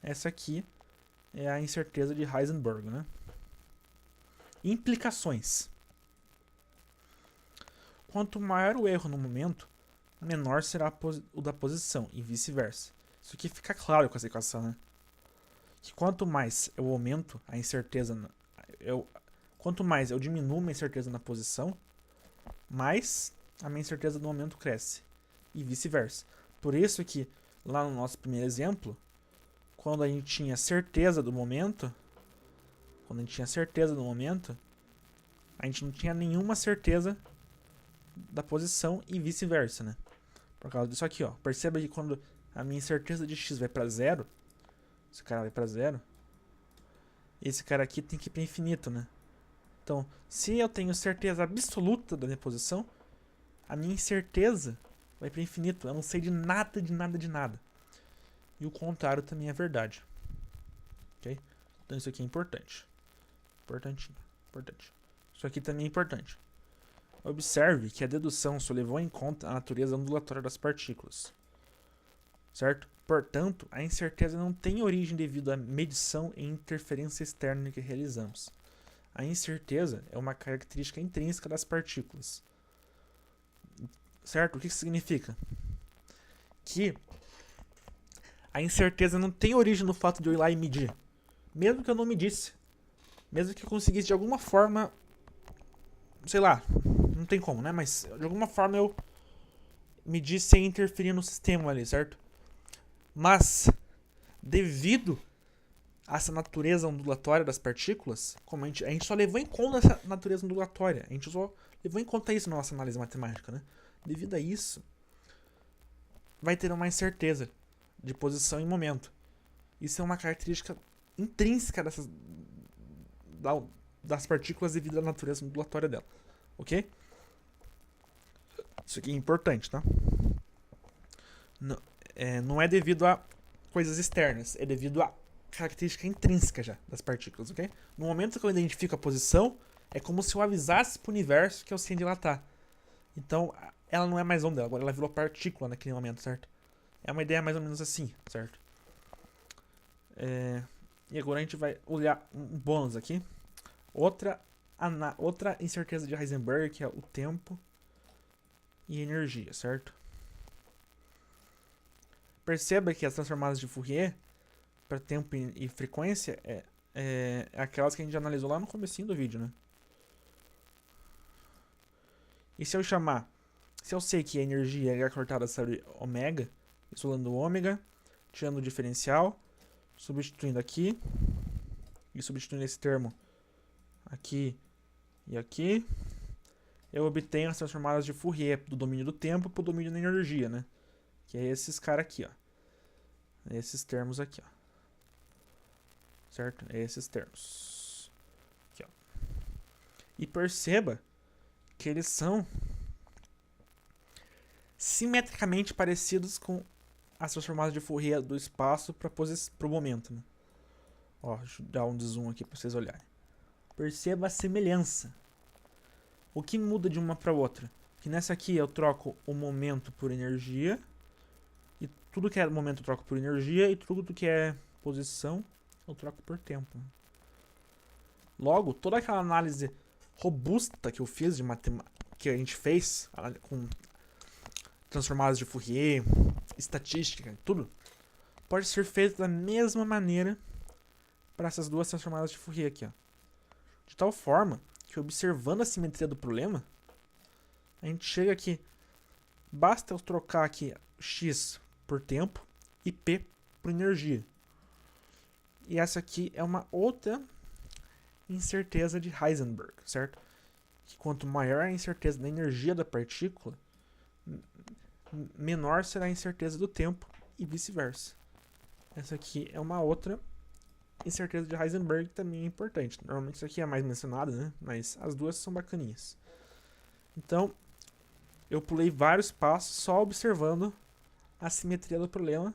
essa aqui é a incerteza de Heisenberg, né? Implicações. Quanto maior o erro no momento, menor será o da posição e vice-versa. Isso aqui fica claro com essa equação, né? Que quanto mais eu aumento a incerteza, quanto mais eu diminuo minha incerteza na posição, mais a minha incerteza no momento cresce e vice-versa. Por isso que lá no nosso primeiro exemplo, quando a gente tinha certeza do momento, a gente não tinha nenhuma certeza da posição e vice-versa, né? Por causa disso aqui, ó. Perceba que quando a minha incerteza de x vai para zero, esse cara vai para zero, esse cara aqui tem que ir para infinito, né? Então, se eu tenho certeza absoluta da minha posição, a minha incerteza vai para infinito. Eu não sei de nada, de nada, de nada. E o contrário também é verdade. Ok? Então isso aqui é importante. Importante. Isso aqui também é importante. Observe que a dedução só levou em conta a natureza ondulatória das partículas. Certo? Portanto, a incerteza não tem origem devido à medição e interferência externa que realizamos. A incerteza é uma característica intrínseca das partículas. Certo? O que isso significa? Que a incerteza não tem origem no fato de eu ir lá e medir. Mesmo que eu não medisse. Mesmo que eu conseguisse de alguma forma, sei lá, não tem como, né? Mas de alguma forma eu medir sem interferir no sistema ali, certo? Mas, devido a essa natureza ondulatória das partículas, como a gente só levou em conta essa natureza ondulatória, a gente só levou em conta isso na nossa análise matemática, né? Devido a isso, vai ter uma incerteza de posição e momento. Isso é uma característica intrínseca das partículas devido à natureza ondulatória dela. Ok? Isso aqui é importante, tá? Não é devido a coisas externas, é devido à característica intrínseca já das partículas, ok? No momento que eu identifico a posição, é como se eu avisasse pro universo que eu sei onde ela tá. Então, ela não é mais onda, agora ela virou partícula naquele momento, certo? É uma ideia mais ou menos assim, certo? E agora a gente vai olhar um bônus aqui. Outra incerteza de Heisenberg, que é o tempo e energia, certo? Perceba que as transformadas de Fourier para tempo e frequência é aquelas que a gente já analisou lá no comecinho do vídeo, né? E se eu sei que a energia é cortada sobre ômega, isolando o ômega, tirando o diferencial, substituindo aqui e substituindo esse termo aqui e aqui, eu obtenho as transformadas de Fourier do domínio do tempo para o domínio da energia, né? Que é esses caras aqui, ó. Esses termos aqui, ó. Certo? Esses termos. Aqui, ó. E perceba que eles são simetricamente parecidos com as transformadas de Fourier do espaço para o momento, né? Ó, deixa eu dar um zoom aqui para vocês olharem. Perceba a semelhança. O que muda de uma para outra? Que nessa aqui eu troco o momento por energia. E tudo que é momento eu troco por energia. E tudo que é posição eu troco por tempo. Logo, toda aquela análise robusta que eu fiz de matemática, que a gente fez com transformadas de Fourier, estatística, tudo, pode ser feito da mesma maneira para essas duas transformadas de Fourier aqui, ó. De tal forma que, observando a simetria do problema, a gente chega aqui, basta eu trocar aqui x por tempo e p por energia. E essa aqui é uma outra incerteza de Heisenberg, certo? Que quanto maior a incerteza da energia da partícula, menor será a incerteza do tempo e vice-versa. Essa aqui é uma outra incerteza de Heisenberg que também é importante. Normalmente isso aqui é mais mencionado, né? Mas as duas são bacaninhas. Então, eu pulei vários passos só observando a simetria do problema,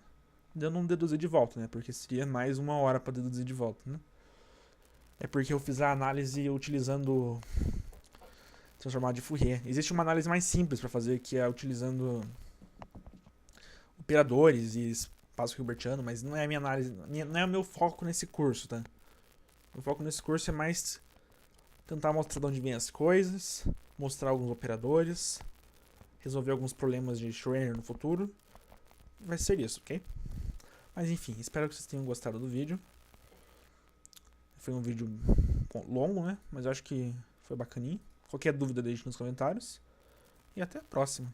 eu não deduzir de volta, né? Porque seria mais uma hora para deduzir de volta, né? É porque eu fiz a análise utilizando transformada de Fourier. Existe uma análise mais simples para fazer, que é utilizando operadores e básico hilbertiano, mas não é a minha análise, não é o meu foco nesse curso, tá? O foco nesse curso é mais tentar mostrar de onde vêm as coisas, mostrar alguns operadores, resolver alguns problemas de Schroeder no futuro. Vai ser isso, ok? Mas enfim, espero que vocês tenham gostado do vídeo. Foi um vídeo longo, né? Mas eu acho que foi bacaninho. Qualquer dúvida deixe nos comentários. E até a próxima.